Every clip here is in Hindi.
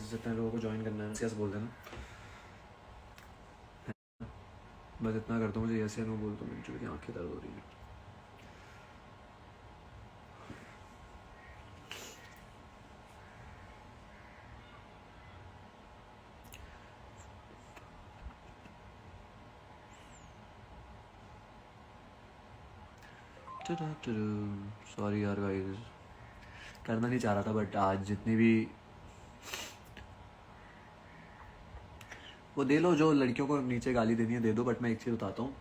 जितने लोगों को ज्वाइन करना है यस बोल देना, बस इतना कर दो मुझे यस या नो बोल दो, मुझे आंखें दर्द हो रही है। सॉरी यार गाइस, करना नहीं चाह रहा था बट आज जितनी भी वो दे लो, जो लड़कियों को नीचे गाली देनी है दे दो, बट मैं एक चीज़ बताता हूँ।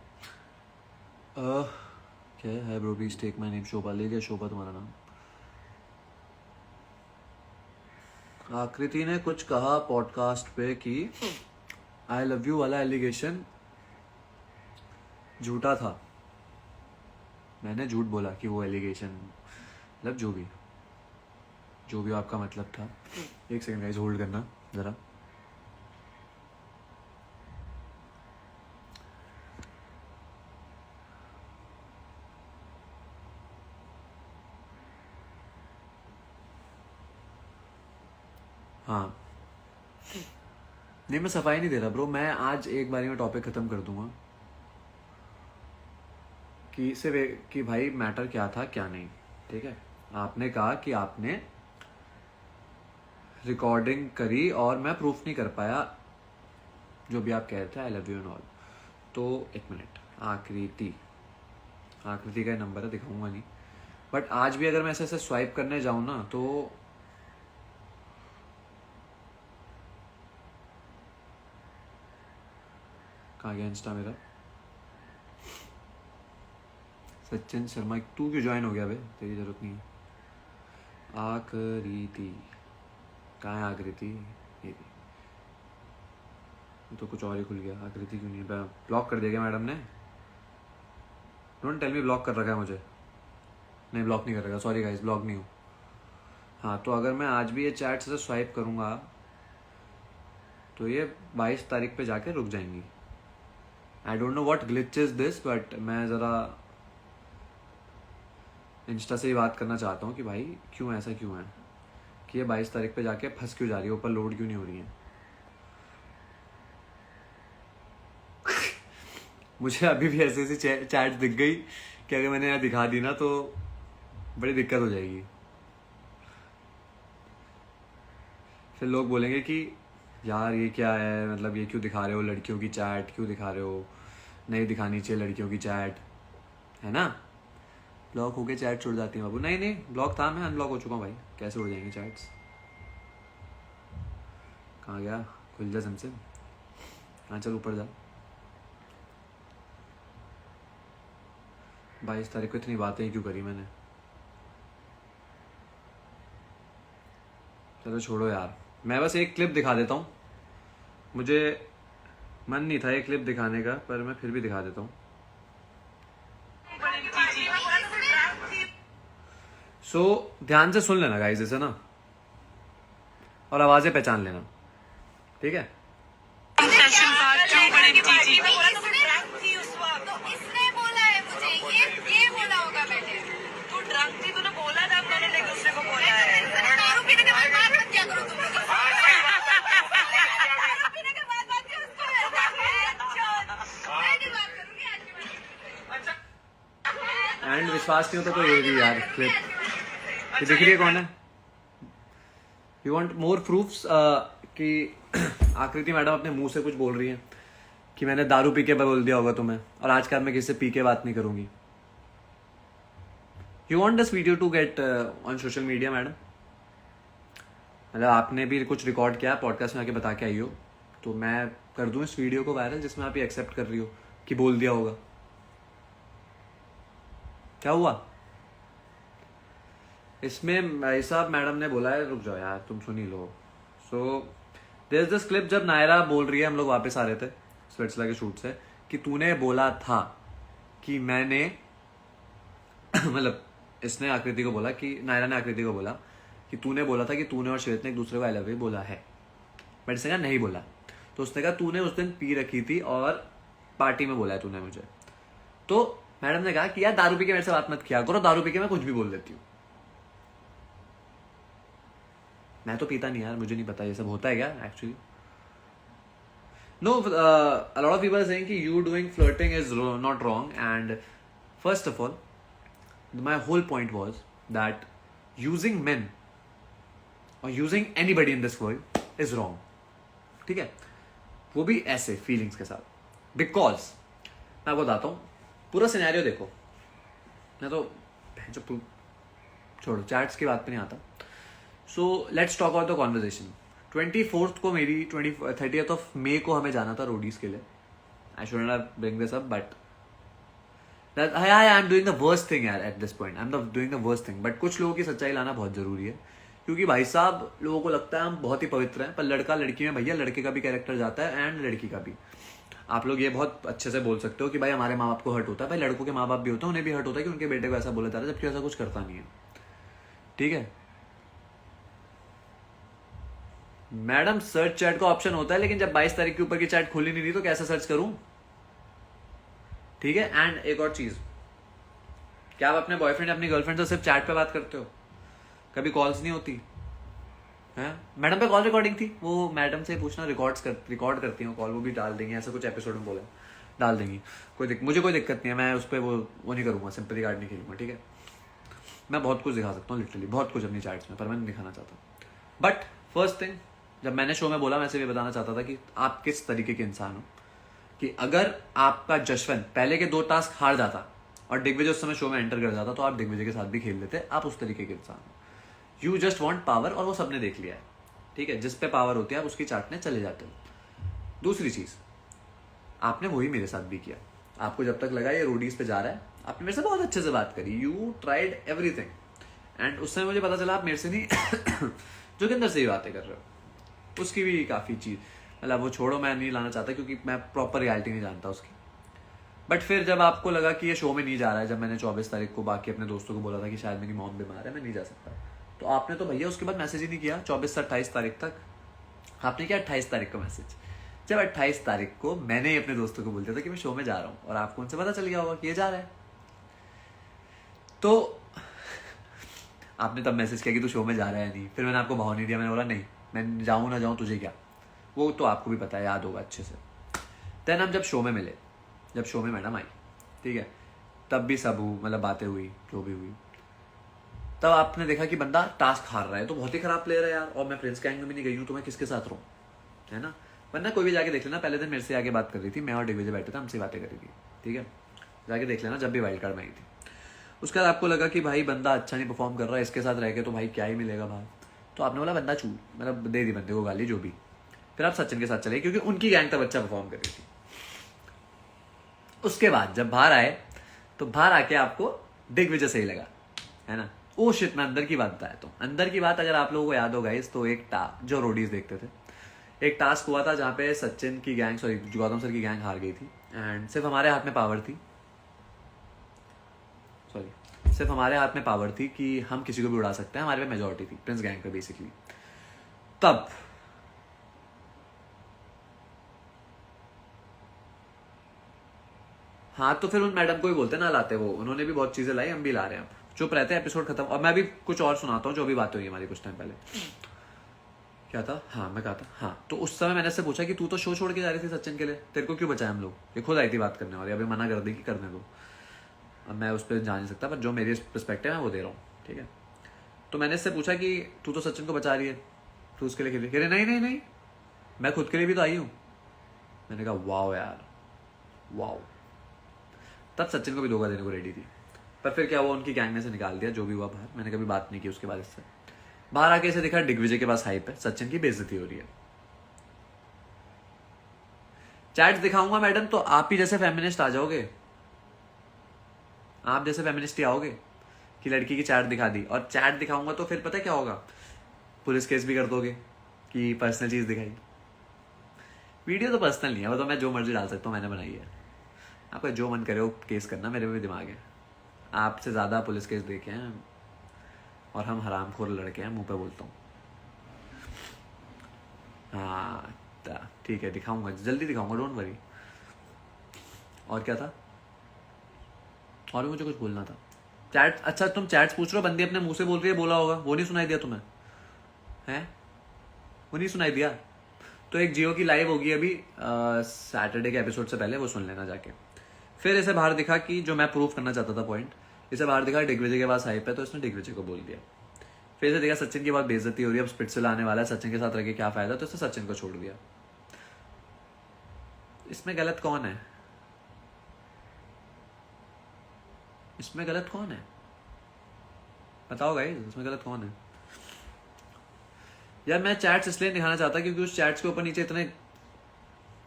क्या है bro, please take my name. शोभा ले लिया, शोभा तुम्हारा नाम। आकृति ने कुछ कहा पॉडकास्ट पे कि आई लव यू वाला एलिगेशन झूठा था। मैंने झूठ बोला कि वो एलिगेशन, मतलब जो भी आपका मतलब था। एक सेकंड गाइस, होल्ड करना ज़रा। हाँ नहीं, मैं सफाई नहीं दे रहा ब्रो, मैं आज एक बारी में टॉपिक ख़त्म कर दूंगा कि सिर्फ कि भाई मैटर क्या था क्या नहीं। ठीक है, आपने कहा कि आपने रिकॉर्डिंग करी और मैं प्रूफ नहीं कर पाया जो भी आप कह रहे थे I love you and all. तो एक मिनट, आकृति का नंबर है, दिखाऊंगा नहीं, बट आज भी अगर मैं ऐसे स्वाइप करने जाऊं ना तो कहाँ गया इंस्टा मेरा। सचिन शर्मा, तू क्यों ज्वाइन हो गया बे, तेरी जरूरत नहीं है। आकृति कहाँ है आकृति, ये तो कुछ और ही खुल गया। आकृति क्यों नहीं, ब्लॉक कर दिया क्या मैडम ने? डोंट टेल मी ब्लॉक कर रखा है मुझे। नहीं ब्लॉक नहीं कर रखा, सॉरी गाइस, ब्लॉक नहीं हूँ। हाँ तो अगर मैं आज भी ये चैट से स्वाइप करूँगा तो ये 22 तारीख पे जाके रुक जाएंगी। I don't know what glitch is this, but मैं ज़रा इंस्टा से ही बात करना चाहता हूँ कि भाई क्यों ऐसा क्यों है कि ये 22 तारीख पे जाके फंस क्यों जा रही है, ऊपर लोड क्यों नहीं हो रही है। मुझे अभी भी ऐसी ऐसी चैट दिख गई कि अगर मैंने यहाँ दिखा दी ना तो बड़ी दिक्कत हो जाएगी। फिर लोग बोलेंगे कि यार ये क्या है, मतलब ये क्यों दिखा रहे हो, लड़कियों की चैट क्यों दिखा रहे हो, नहीं दिखानी चाहिए लड़कियों की चैट, है ना। ब्लॉक होके चैट छुड़ जाती है बाबू। नहीं नहीं, ब्लॉक था, मैं अनब्लॉक हो चुका हूँ भाई, कैसे उड़ जाएंगी चैट्स। कहाँ गया, खुल जा सिमसिम। हाँ चल ऊपर जा। 22 तारीख को इतनी बातें क्यों करी मैंने, चलो छोड़ो यार। मैं बस एक क्लिप दिखा देता हूँ, मुझे मन नहीं था ये क्लिप दिखाने का पर मैं फिर भी दिखा देता हूँ। सो ध्यान से सुन लेना गाइस इसे ना, और आवाजें पहचान लेना, ठीक है। एंड विश्वास नहीं होता तो ये भी यार क्लिप, ये दिख रही है कौन है। यू वांट मोर प्रूफ्स कि आकृति मैडम अपने मुंह से कुछ बोल रही है कि मैंने दारू पी के बोल दिया होगा तुम्हें, और आज कल मैं किसी से पी के बात नहीं करूंगी। You want this video to get on social media madam, मतलब आपने भी कुछ रिकॉर्ड किया पॉडकास्ट में आके बता के आई हो, तो मैं कर दूं इस वीडियो को वायरल जिसमें आप ये एक्सेप्ट कर रही हो कि बोल दिया होगा। क्या हुआ इसमें, भाई साहब मैडम ने बोला है, रुक जाओ यार तुम सुन ही लो। So there is this clip जब नायरा बोल रही है, हम लोग वापस आ रहे थे स्वेट्सला के शूट से, कि तूने बोला था कि मैंने मतलब इसने आकृति को बोला कि नायरा ने आकृति को बोला कि तूने बोला था कि तूने और श्वेत ने एक दूसरे को आई लव यू बोला है, बट इसने कहा नहीं बोला। तो उसने कहा तूने उस दिन पी रखी थी और पार्टी में बोला है तूने मुझे। तो मैडम ने कहा कि यार दारू पी के मेरे से बात मत किया करो, दारू पी के मैं कुछ भी बोल देती हूँ। मैं तो पीता नहीं यार, मुझे नहीं पता ये सब होता है क्या actually. No, a lot of people are saying कि you doing flirting is not wrong, and first of all, my whole point was that using men or using anybody in this world is wrong. ठीक है, वो भी ऐसे फीलिंग्स के साथ. बिकॉज मैं आपको बताता हूँ पूरा सिनेरियो देखो. मैं तो जो छोड़ो, चैट्स की बात पे नहीं आता. So let's talk about the conversation. 24th को मेरी 30th ऑफ मे को हमें जाना था रोडीज के लिए. I should not bring this up, but I am doing the worst thing यार. At this point I am doing the worst thing. But कुछ लोगों की सच्चाई लाना बहुत जरूरी है, क्योंकि भाई साहब लोगों को लगता है हम बहुत ही पवित्र हैं, पर लड़का लड़की में भैया लड़के का भी कैरेक्टर जाता है एंड लड़की का भी. आप लोग ये बहुत अच्छे से बोल सकते हो कि भाई हमारे माँ बाप को हर्ट होता है. भाई लड़कों के माँ बाप भी होते हैं, उन्हें भी हर्ट होता है कि उनके बेटे को ऐसा बोला जा रहा है, जबकि ऐसा कुछ करता नहीं है. ठीक है मैडम, सर्च चैट का ऑप्शन होता है, लेकिन जब 22 तारीख के ऊपर की चैट खुली नहीं थी तो कैसे सर्च करूं. ठीक है. एंड एक और चीज, क्या आप अपने बॉयफ्रेंड अपनी गर्लफ्रेंड से सिर्फ चैट पे बात करते हो? कभी कॉल्स नहीं होती हैं? मैडम पे कॉल रिकॉर्डिंग थी, वो मैडम से पूछना, रिकॉर्ड करती हूँ कॉल, वो भी डाल देंगे. ऐसा कुछ एपिसोड में बोला डाल देंगी. मुझे कोई दिक्कत नहीं है, मैं उस पर वो नहीं करूंगा, सिंपैथी कार्ड नहीं खेलूंगा. ठीक है, मैं बहुत कुछ दिखा सकता हूँ, लिटरली बहुत कुछ अपनी चैट्स में, पर मैं नहीं दिखाना चाहता. बट फर्स्ट थिंग, जब मैंने शो में बोला, मैं सिर्फ ये बताना चाहता था कि आप किस तरीके के इंसान हो. कि अगर आपका जशवंत पहले के 2 टास्क हार जाता और दिग्विजय उस समय शो में एंटर कर जाता, तो आप दिग्विजय के साथ भी खेल लेते. आप उस तरीके के इंसान हो. यू जस्ट वॉन्ट पावर, और वो सबने देख लिया है. ठीक है, जिस पे पावर होती है आप उसकी चाटने चले जाते हो. दूसरी चीज, आपने वही मेरे साथ भी किया. आपको जब तक लगा ये रोडीज पे जा रहा है, आपने मेरे से बहुत अच्छे से बात करी. यू ट्राइड एवरीथिंग, एंड उस समय मुझे पता चला आप मेरे से नहीं जोगिंदर से ही बातें कर रहे हो. उसकी भी काफी चीज, मतलब वो छोड़ो, मैं नहीं लाना चाहता क्योंकि मैं प्रॉपर रियलिटी नहीं जानता उसकी. बट फिर जब आपको लगा कि ये शो में नहीं जा रहा है, जब मैंने 24 तारीख को बाकी अपने दोस्तों को बोला था कि शायद मेरी मॉम बीमार है, मैं नहीं जा सकता, तो आपने तो भैया उसके बाद मैसेज ही नहीं किया 24 से 28 तारीख तक. आपने किया 28 तारीख को मैसेज. जब 28 तारीख को मैंने अपने दोस्तों को बोल दिया था कि मैं शो में जा रहा हूँ, और आपको उनसे पता चल गया होगा कि ये जा रहा है, तो आपने तब मैसेज किया कि तू शो में जा रहा है नहीं. फिर मैंने आपको भाव नहीं दिया, मैंने बोला नहीं, मैं जाऊँ ना जाऊँ तुझे क्या, वो तो आपको भी पता है, याद होगा अच्छे से. देन हम जब शो में मिले, जब शो में मैडम आई, ठीक है, तब भी सब मतलब बातें हुई, जो भी हुई, तब आपने देखा कि बंदा टास्क हार रहा है, तो बहुत ही खराब प्लेयर है यार. और मैं प्रिंस गैंग में भी नहीं गई हूँ, तो मैं किसके साथ रहूँ, है ना. वरना कोई भी जाके देख लेना, पहले दिन मेरे से आगे बात कर रही थी, मैं और दिग्विजय बैठे थे, हमसे बातें कर रही थी. ठीक है, जाके देख लेना, जब भी वाइल्ड कार्ड में आई थी. उसके बाद आपको लगा कि भाई बंदा अच्छा नहीं परफॉर्म कर रहा है, इसके साथ रह के तो भाई क्या ही मिलेगा बाहर, तो आपने बोला बंदा चूल, मतलब दे दी बंदे को गाली जो भी. फिर आप सचिन के साथ चले, क्योंकि उनकी गैंग तब अच्छा परफॉर्म कर रही थी. उसके बाद जब बाहर आए, तो बाहर आके आपको दिग्विजय सही लगा, है ना. ओ शिट, मैं अंदर की बात बताया. तो अंदर की बात अगर आप लोगों को याद हो गाइस, तो एक जो रोडीज देखते थे, एक टास्क हुआ था जहाँ पे सचिन की गैंग, सॉरी गौतम सर की गैंग हार गई थी, एंड सिर्फ हमारे हाथ में पावर थी, सिर्फ हमारे हाथ में पावर थी कि हम किसी को भी उड़ा सकते हैं. हमारे पे मेजोरिटी थी प्रिंस गैंग पे बेसिकली. तब हाँ, तो फिर उन मैडम को भी बोलते ना लाते, वो उन्होंने भी बहुत चीजें लाई, हम भी ला रहे हैं. अब चुप रहते हैं, एपिसोड खत्म. और मैं भी कुछ और सुनाता हूँ जो भी बातें हुई हमारी कुछ टाइम पहले. क्या था, हाँ मैं कहा था, हाँ तो उस समय मैंने इससे पूछा कि तू तो शो छोड़ के जा रही थी सचिन के लिए, तेरे को क्यों बचाया हम लोग. ये खुद आई थी बात करने वाली, अभी मना कर दी कि करने दो. अब मैं उस पर जा नहीं सकता, पर जो मेरी पर्सपेक्टिव है वो दे रहा हूँ. ठीक है, तो मैंने इससे पूछा कि तू तो सचिन को बचा रही है, तू उसके लिए खेली. कह रहे नहीं नहीं नहीं, मैं खुद के लिए भी तो आई हूँ. मैंने कहा वाओ यार, वाओ. तब सचिन को भी धोखा देने को रेडी थी, पर फिर क्या हुआ, उनकी गैंग में से निकाल दिया, जो भी हुआ बाहर. मैंने कभी बात नहीं की उसके बाद इससे. बाहर आके इसे देखा दिग्विजय के पास हाइप है, सचिन की बेइज्जती हो रही है. चैट्स दिखाऊंगा मैडम, तो आप ही जैसे फेमिनिस्ट आ जाओगे, आप जैसे फेमिनिस्ट ही आओगे कि लड़की की चैट दिखा दी. और चैट दिखाऊंगा तो फिर पता है क्या होगा, पुलिस केस भी कर दोगे कि पर्सनल चीज दिखाई. वीडियो तो पर्सनल नहीं है, वो तो मैं जो मर्जी डाल सकता हूँ, मैंने बनाई है. आपका जो मन करे वो केस करना, मेरे में भी दिमाग है. आपसे ज्यादा पुलिस केस देखे हैं, और हम हरामखोर लड़के हैं, मुंह पे बोलता हूँ. हाँ ठीक है, दिखाऊंगा, जल्दी दिखाऊंगा, डोंट वरी. और क्या था, और भी मुझे कुछ बोलना था. चैट, अच्छा तुम चैट्स पूछ रहे हो, बंदी अपने मुंह से बोल रही है, बोला होगा, वो नहीं सुनाई दिया तुम्हें, हैं. वो नहीं सुनाई दिया? तो एक जियो की लाइव होगी अभी सैटरडे के एपिसोड से पहले, वो सुन लेना जाके। फिर इसे बाहर दिखा कि जो मैं प्रूव करना चाहता था पॉइंट, इसे बाहर दिखा दिग्विजय के पास हाइप है, तो इसने दिग्विजय को बोल दिया। फिर इसे देखा सचिन की बहुत बेइज्जती हो रही है, अब स्पिट्सविल आने वाला है, सचिन के साथ रह के क्या फायदा, तो इसने सचिन को छोड़ दिया। इसमें गलत कौन है? इसमें गलत कौन है? बताओ गाइस, इसमें गलत कौन है? यार मैं चैट्स इसलिए दिखाना चाहता क्योंकि उस चैट्स के ऊपर नीचे इतने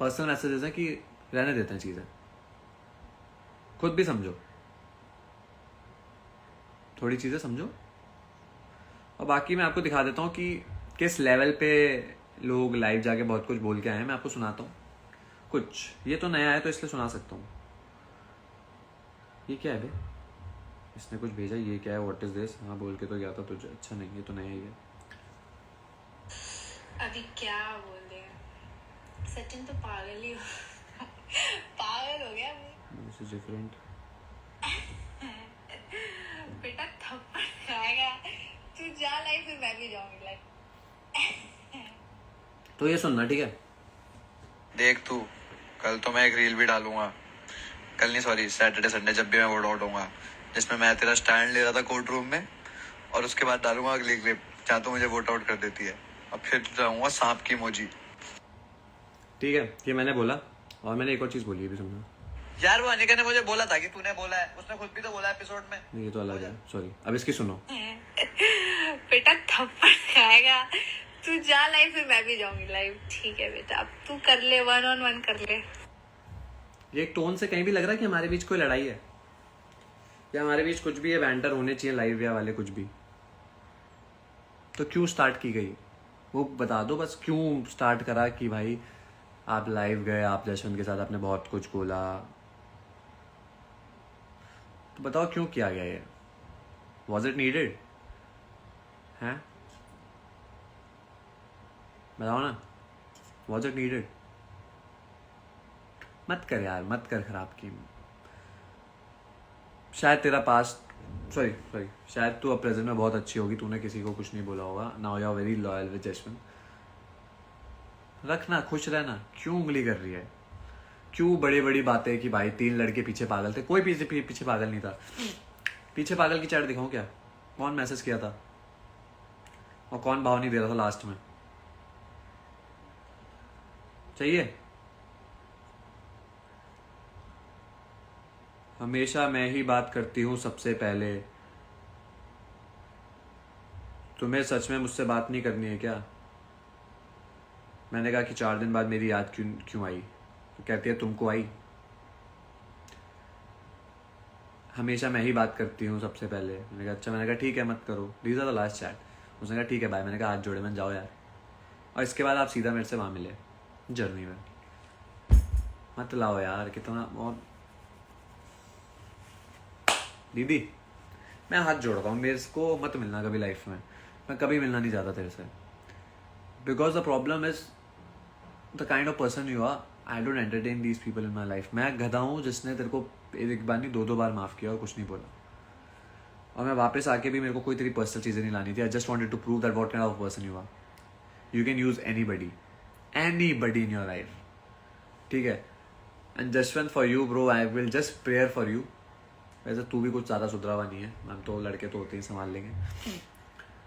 पर्सनल मैसेजेस हैं कि रहने देते हैं चीजें। खुद भी समझो, थोड़ी चीजें समझो। और बाकी मैं आपको दिखा देता हूँ कि किस लेवल पे लोग लाइव जाके बहुत कुछ बोल के आए हैं। मैं आपको सुनाता हूँ कुछ। ये तो नया है तो इसलिए सुना सकता हूँ। ये क्या है बे? इसने कुछ भेजा, ये क्या है? What is this? हाँ बोल के तो गया था तुझे। अच्छा नहीं, ये तो नया ही है। अभी क्या बोल रहे हैं? सचिन तो पागल ही पागल हो गया। This is different. बेटा थप्पड़ खाएगा तू, जा लाइव, फिर मैं भी जाऊंगी लाइव। तो ये सुनना, ठीक है? देख तू, कल तो मैं एक रील भी डालूंगा, कल नहीं सॉरी सैटरडे संडे जब भी मैं वोट आउट होऊंगा, जिसमें मैं तेरा स्टैंड ले रहा था कोर्ट रूम में, और उसके बाद डालूंगा अगली क्लिप जहाँ तो मुझे वोट आउट कर देती है, और फिर जाऊंगा सांप की इमोजी। ठीक है, ये मैंने बोला। और मैंने एक और चीज बोली है भी, सुनना। यार वो अनिका ने मुझे बोला था कि तूने बोला है, उसने खुद भी तो बोला एपिसोड में। नहीं, ये तो अलग है, सॉरी। अब इसकी सुनो। बेटा थप्पड़ खाएगा तू, जा लाइव, फिर मैं भी जाऊंगी लाइव। ठीक है बेटा, अब तू कर ले, 1-on-1 कर ले। ये एक टोन से कहीं भी लग रहा है कि हमारे बीच कोई लड़ाई है, या हमारे बीच कुछ भी है, बैंटर होने चाहिए लाइव या वाले कुछ भी। तो क्यों स्टार्ट की गई वो बता दो बस। क्यों स्टार्ट करा कि भाई आप लाइव गए, आप जशवंत के साथ आपने बहुत कुछ बोला, तो बताओ क्यों किया गया ये? Was it needed? हैं, बताओ ना, वॉज इट नीडेड? मत कर यार, मत कर खराब की। शायद तेरा पास्ट सॉरी शायद तू अब प्रेजेंट में बहुत अच्छी होगी, तूने किसी को कुछ नहीं बोला होगा। Now you are very loyal with Jaswant. रखना, खुश रहना। क्यों उंगली कर रही है? क्यों बड़ी बड़ी बातें कि भाई 3 लड़के पीछे पागल थे? कोई पीछे पागल नहीं था। पीछे पागल की चैट दिखाऊं क्या? कौन मैसेज किया था और कौन भाव नहीं दे रहा था लास्ट में? चाहिए? हमेशा मैं ही बात करती हूँ सबसे पहले। तुम्हें सच में मुझसे बात नहीं करनी है क्या? मैंने कहा कि 4 दिन बाद मेरी याद क्यों आई? तो कहती है तुमको आई। हमेशा मैं ही बात करती हूँ सबसे पहले। मैंने कहा अच्छा। मैंने कहा ठीक है, मत करो। These are the last chat. उसने कहा ठीक है बाय। मैंने कहा हाथ जोड़े, मैंने जाओ यार। और इसके बाद आप सीधा मेरे से वहाँ मिले जर्नी में। मत लाओ यार, कितना। और दीदी मैं हाथ जोड़ रहा हूँ, मेरे को मत मिलना कभी लाइफ में। मैं कभी मिलना नहीं चाहता तेरे से, because the problem is the kind of person you are. I don't entertain these people in my life. मैं गधा हूँ जिसने तेरे को एक बार नहीं 2 बार माफ किया और कुछ नहीं बोला। और मैं वापस आके भी मेरे को कोई तेरी पर्सनल चीज़ें नहीं लानी थी। I just wanted to prove that what kind of person you are. You can use anybody in your life, ठीक है? And Jaswant for you bro, I will just prayer for you. वैसे तू भी कुछ ज़्यादा सुधरा हुआ नहीं है, हम तो लड़के तो होते ही संभाल लेंगे।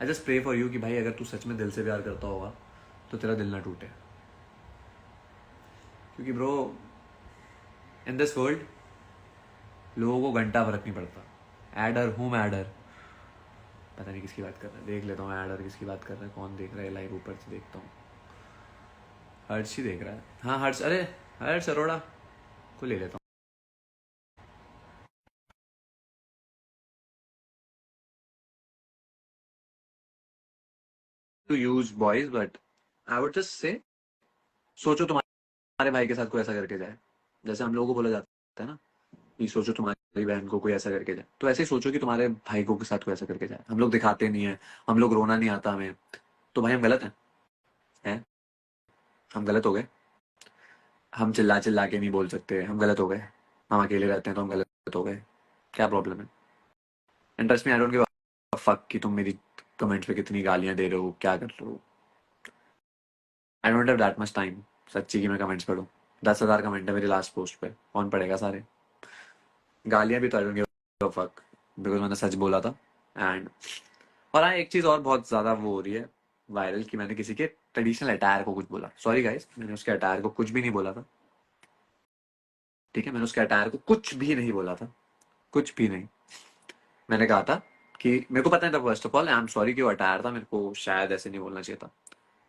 I just pray for you कि भाई अगर तू सच में दिल से प्यार करता होगा तो तेरा दिल ना टूटे। क्योंकि ब्रो इन दिस वर्ल्ड लोगों को घंटा फर्क नहीं पड़ता। एडर हुम एडर, पता नहीं किसकी बात कर रहा है। देख लेता हूँ एडर किसकी बात कर रहा है। कौन देख रहा है लाइव? ऊपर से देखता हूँ। हर्ष ही देख रहा है। हाँ हर्ष, अरे हर्ष अरोड़ा को ले लेता हूँ। To use boys but I would just say, सोचो तुम्हारे भाई के साथ कोई ऐसा करके जाए, जैसे हम लोगों को बोला जाता है ना कि सोचो तुम्हारी बहन को कोई ऐसा करके जाए, तो ऐसे ही सोचो कि तुम्हारे भाई को के साथ कोई ऐसा करके जाए। हम लोग दिखाते नहीं है, हम लोग रोना नहीं आता हमें, तो भाई हम गलत हैं? हम गलत हो गए? हम चिल्ला चिल्ला के नहीं बोल सकते, हम गलत हो गए? हम अकेले रहते हैं तो हम गलत हो गए? क्या प्रॉब्लम है? इंटरेस्ट में I don't give a fuck कि तुम मेरी कमेंट्स पे कितनी गालियां दे रहे हो, क्या कर रहे हो। I don't have that much time सच्ची की मैं कमेंट्स पढ़ूं। 10,000 कमेंट है मेरी लास्ट पोस्ट पे, कौन पढ़ेगा सारे? गालियां भी तो I don't give a fuck, because मैंने सच बोला था। एंड और हाँ, एक चीज और बहुत ज्यादा वो हो रही है वायरल, कि मैंने किसी के ट्रेडिशनल अटायर को कुछ बोला। सॉरी गाइस, मैंने उसके अटायर को कुछ भी नहीं बोला था। ठीक है, मैंने उसके अटायर को कुछ भी नहीं बोला था, कुछ भी नहीं। मैंने कहा था कि मेरे को पता नहीं था, first of all I am sorry कि वो अटायर था, मेरे को शायद ऐसे नहीं बोलना चाहिए था।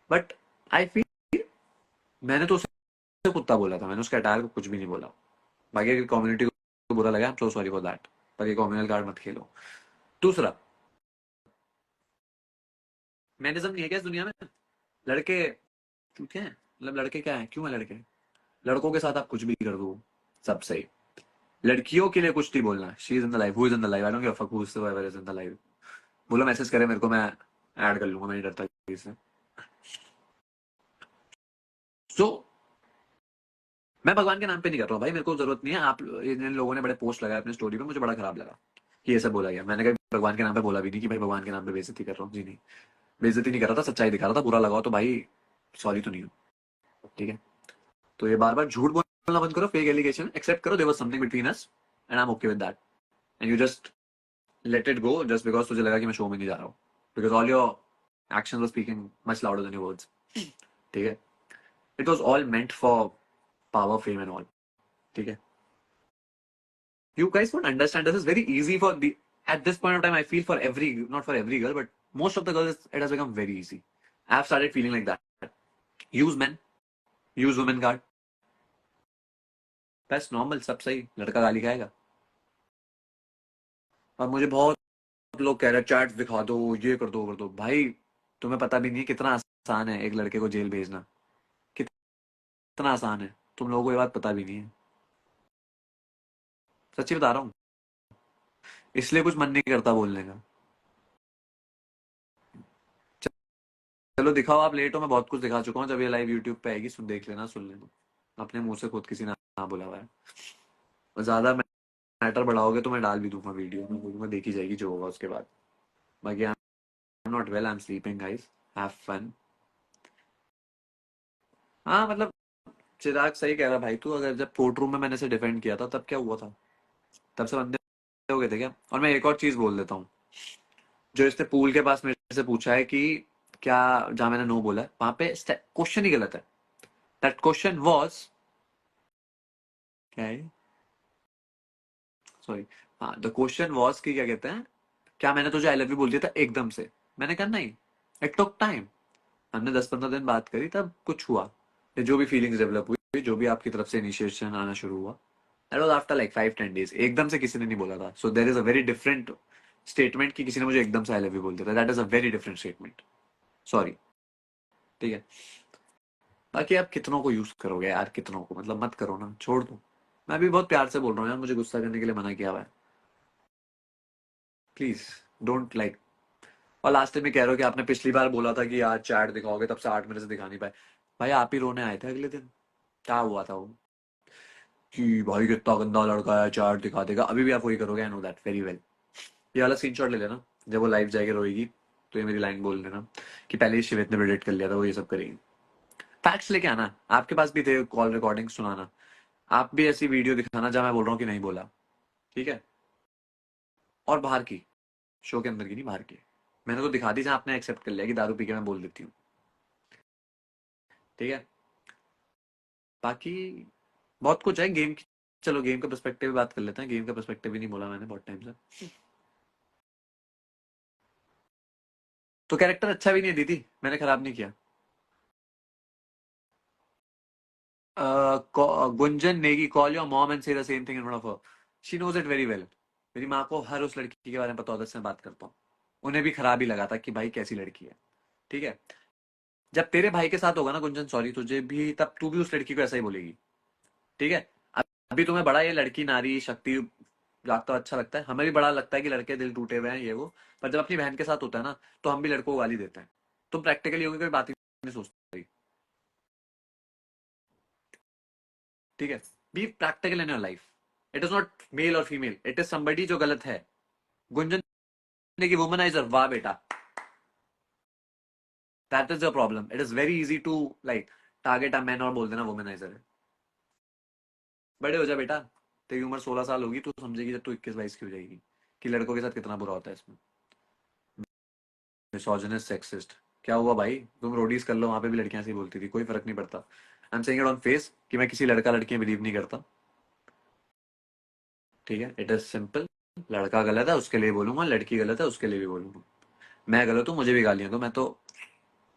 बट आई फील मैंने तो उसे कुत्ता बोला था, मैंने उसके अटायर को कुछ भी नहीं बोला। बाकी अगर कम्युनिटी को बुरा लगा, I am so sorry for that, पर ये कम्युनल कार्ड मत खेलो। दूसरा, मैनिज्म नहीं है क्या इस दुनिया में? लड़के चूतिया हैं, मतलब लड़के क्या है, क्यों है लड़के? लड़कों के साथ आप कुछ भी कर दो, सब सही। लड़कियों के लिए कुछ नहीं बोलना। She is in the life, who is in the life, I don't give a fuck who is in the life. बोलो मैसेज करे मेरे को, मैं ऐड कर लूंगा, मैं नहीं डरता किसी से। सो मैं भगवान के नाम पे नहीं कर रहा हूँ भाई, मेरे को जरूरत नहीं है। आप इन लोगों ने बड़े पोस्ट लगाए अपने स्टोरी पे, मुझे बड़ा खराब लगा कि ये सब बोला गया। मैंने कभी भगवान के नाम पे बोला भी नहीं कि भाई भगवान के नाम पे बेइज्जती कर रहा हूँ, जी नहीं। बेइज्जती नहीं कर रहा था, सच्चाई दिखा रहा था। बुरा लगा हो तो भाई सॉरी तो नहीं हो, ठीक है? तो ये बार बार झूठ बोलना बंद करो, फेक एलिगेशन एक्सेप्ट करो, there was something between us and I am okay with that, and you just let it go, just because तुझे लगा कि मैं शो में नहीं जा रहा हूँ, because all your actions were speaking much louder than your words. ठीक है, it was all meant for power, fame and all. ठीक है, you guys won't understand, this is very easy for the, at this point of time I feel for every, not for every girl but most of the girls it has become very easy. I have started feeling like that. Use men, use women card, बस नॉर्मल, सब सही, लड़का गाली खाएगा। और मुझे बहुत लोग कह रहे हैं चैट्स दिखा दो, ये कर दो, कर दो। भाई तुम्हें पता भी नहीं है कितना आसान है एक लड़के को जेल भेजना, कितना आसान है, तुम लोगों को ये बात पता भी नहीं है। सच्ची बता रहा हूँ, इसलिए कुछ मन नहीं करता बोलने का। चलो दिखाओ, आप लेट हो, मैं बहुत कुछ दिखा चुका हूँ। जब ये लाइव यूट्यूब पे आएगी, सुन देख लेना, सुन लेना, अपने मुंह से खुद किसी ने ना बोला हुआ है। और ज्यादा मैटर बढ़ाओगे तो मैं डाल भी दूंगा वीडियो में, बोलूंगा देखी जाएगी जो होगा उसके बाद। बाकी I am not well, I am sleeping guys, have fun. हाँ मतलब चिराग सही कह रहा भाई तू, अगर जब कोर्ट रूम में मैंने से डिफेंड किया था तब क्या हुआ था? तब से बंदे हो गए थे क्या? और मैं एक और चीज बोल देता हूँ, जो इसने पूल के पास मेरे से पूछा है कि क्या, जहां मैंने नो बोला है वहां पे क्वेश्चन ही गलत है। दैट क्वेश्चन वाज, क्या है, सॉरी, हाँ, द क्वेश्चन वाज कि क्या कहते हैं, क्या मैंने तुझे आई लव यू बोल दिया था एकदम से? मैंने कहा नहीं, इट टुक टाइम। हमने 10-15 दिन बात करी, तब कुछ हुआ, ये जो भी फीलिंग्स डेवलप हुई, जो भी आपकी तरफ से इनिशिएशन आना शुरू हुआ, that was after like 5-10 days। एकदम से किसी ने नहीं बोला था। So there is a very different statement कि किसी ने मुझे एकदम से आई लव यू बोल दिया था, that is a very different statement. Sorry, ठीक है? बाकी आप कितनों को यूज करोगे यार, कितनों को, मतलब मत करो ना, छोड़ दो। मैं भी बहुत प्यार से बोल रहा हूँ यार, मुझे गुस्सा करने के लिए मना किया हुआ है, प्लीज डोंट लाइक। और लास्ट टाइम में कह रहे हो कि आपने पिछली बार बोला था कि आज चैट दिखाओगे, तब से 8 महीने से दिखा नहीं पाए। भाई आप ही रोने आए थे अगले दिन, क्या हुआ था वो, कि भाई कितना गंदा लड़का है, चैट दिखा देगा। अभी भी आप वही करोगे, I know that very well. ये वाला स्क्रीनशॉट ले लेना, जब वो लाइव जाके रोएगी तो ये मेरी लाइन बोल देना कि पहले ही शिवित ने प्रेडिक्ट कर लिया था वो ये सब करेगी। फैक्ट्स लेके आना, आपके पास भी थे कॉल रिकॉर्डिंग, सुनाना। आप भी ऐसी वीडियो दिखाना जहां मैं बोल रहा हूँ कि नहीं बोला, ठीक है? और बाहर की, शो के अंदर की नहीं, बाहर की। मैंने तो दिखा दी जहां आपने एक्सेप्ट कर लिया कि दारू पी के मैं बोल देती हूँ, ठीक है? बाकी बहुत कुछ है गेम की। चलो गेम का पर्सपेक्टिव बात कर लेते हैं। गेम का पर्सपेक्टिव भी नहीं बोला मैंने बहुत टाइम से। तो कैरेक्टर अच्छा भी नहीं है दीदी, मैंने खराब नहीं किया। Gunjan Negi, call your mom and say the same thing in front of her, she knows it very well. मेरी माँ को हर उस लड़की के बारे में पता होता है जिससे मैं बात करता हूँ। उन्हें भी खराब ही लगा था कि भाई कैसी लड़की है, ठीक है? जब तेरे भाई के साथ होगा ना गुंजन, सॉरी तुझे भी, तब तू भी उस लड़की को ऐसा ही बोलेगी, ठीक है? अभी तुम्हें बड़ा ये लड़की नारी शक्ति जागता अच्छा लगता है, हमें भी बड़ा लगता है कि लड़के दिल टूटे हुए हैं ये वो। पर जब अपनी बहन के साथ होता है ना, तो हम भी लड़कों को गाली देते हैं। तुम प्रैक्टिकली होगी, कोई बात ही नहीं सोचती, ठीक है? Be practical in your life. It is not male और फीमेल, इट इज समबडी जो गलत है। गुंजन ने की वुमनाइजर, वाह बेटा, that is the problem. It is very easy to like target a man और बोल देना वुमेनाइजर है. बड़े हो जा बेटा. तेरी उम्र 16 साल होगी, तू समझेगी जब तू 21-22 की हो जाएगी कि लड़कों के साथ कितना बुरा होता है इसमें. Misogynist, sexist. क्या हुआ भाई, तुम रोडीज कर लो, वहां पे भी लड़कियां ऐसे ही बोलती थी, कोई फर्क नहीं पड़ता. I am saying it on face कि मैं किसी लड़का लड़कियां बिलीव नहीं करता. ठीक है, इट इज सिंपल. लड़का गलत है उसके लिए बोलूंगा, लड़की गलत है उसके लिए भी बोलूंगा. मैं गलत हूँ मुझे भी गालियां दो, मैं तो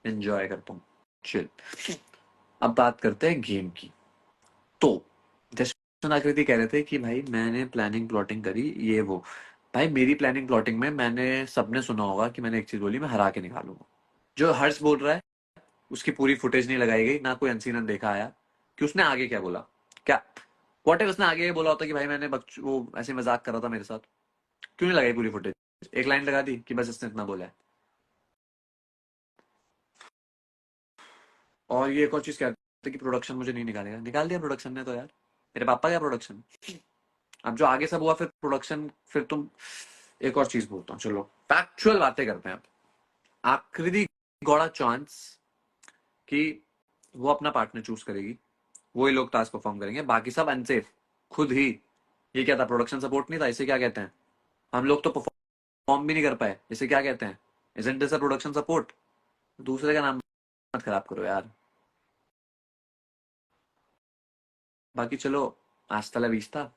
एंजॉय करता हूँ. चिल. अब बात करते हैं गेम की. तो जशन आकृति कह रहे थे कि भाई मैंने प्लानिंग प्लॉटिंग करी ये वो. भाई मेरी प्लानिंग प्लॉटिंग में मैंने सबने सुना होगा कि मैंने एक चीज बोली, मैं हरा के निकालूंगा. जो हर्ष बोल रहा है उसकी पूरी फुटेज नहीं लगाई गई, ना कोई अनसीन देखा आया कि उसने आगे क्या बोला. क्या व्हाट इफ उसने आगे ये बोला होता कि भाई मैंने वो ऐसे मजाक कर रहा था मेरे साथ. क्यों नहीं लगाई पूरी फुटेज. एक लाइन लगा दी कि बस इसने इतना बोला है. और ये एक और चीज कहते हैं कि प्रोडक्शन मुझे नहीं निकालेगा. निकाल दिया प्रोडक्शन ने तो यार. मेरे पापा क्या प्रोडक्शन. अब जो आगे सब हुआ फिर प्रोडक्शन, फिर तुम. एक और चीज बोलता हूँ, चलो फैक्चुअल बातें करते हैं अब. आकृति गौड़ा चांस कि वो अपना पार्टनर चूज करेगी, वही लोग टास्क परफॉर्म करेंगे, बाकी सब अनसेफ. खुद ही. ये क्या था, प्रोडक्शन सपोर्ट नहीं था, इसे क्या कहते हैं. हम लोग तो परफॉर्म भी नहीं कर पाए, इसे क्या कहते हैं. Isn't this a production support. दूसरे का नाम मत खराब करो यार. बाकी चलो, आज तला बीचता.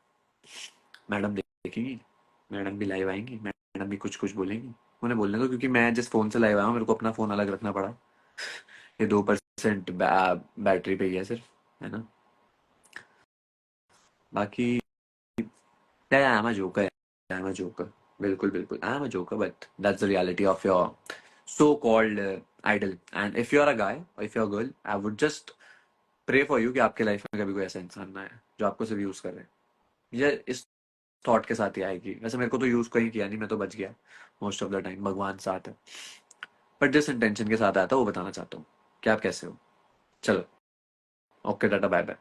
मैडम देखेंगी, मैडम भी लाइव आएंगी, मैडम भी कुछ कुछ बोलेंगी. उन्हें बोलने दो, क्योंकि मैं जिस फोन से लाइव आया हूँ मेरे को अपना फोन अलग रखना पड़ा. ये 2% बैटरी पे ही है सिर्फ, है ना. बाकी I am a joker. I am a joker. बिल्कुल बिल्कुल I am a joker, but that's the reality of your so called idol. And if you are a guy और if you are girl, I would just pray for you कि आपके लाइफ में कभी कोई ऐसा इंसान ना आए जो आपको सिर्फ यूज कर रहे हैं. ये इस थॉट के साथ ही आएगी. वैसे मेरे को तो यूज कहीं किया नहीं, मैं तो बच गया मोस्ट ऑफ द टाइम, भगवान साथ है. बट जिस इंटेंशन के साथ आया था वो बताना चाहता हूँ. क्या आप कैसे हो. चलो. Okay tata bye bye.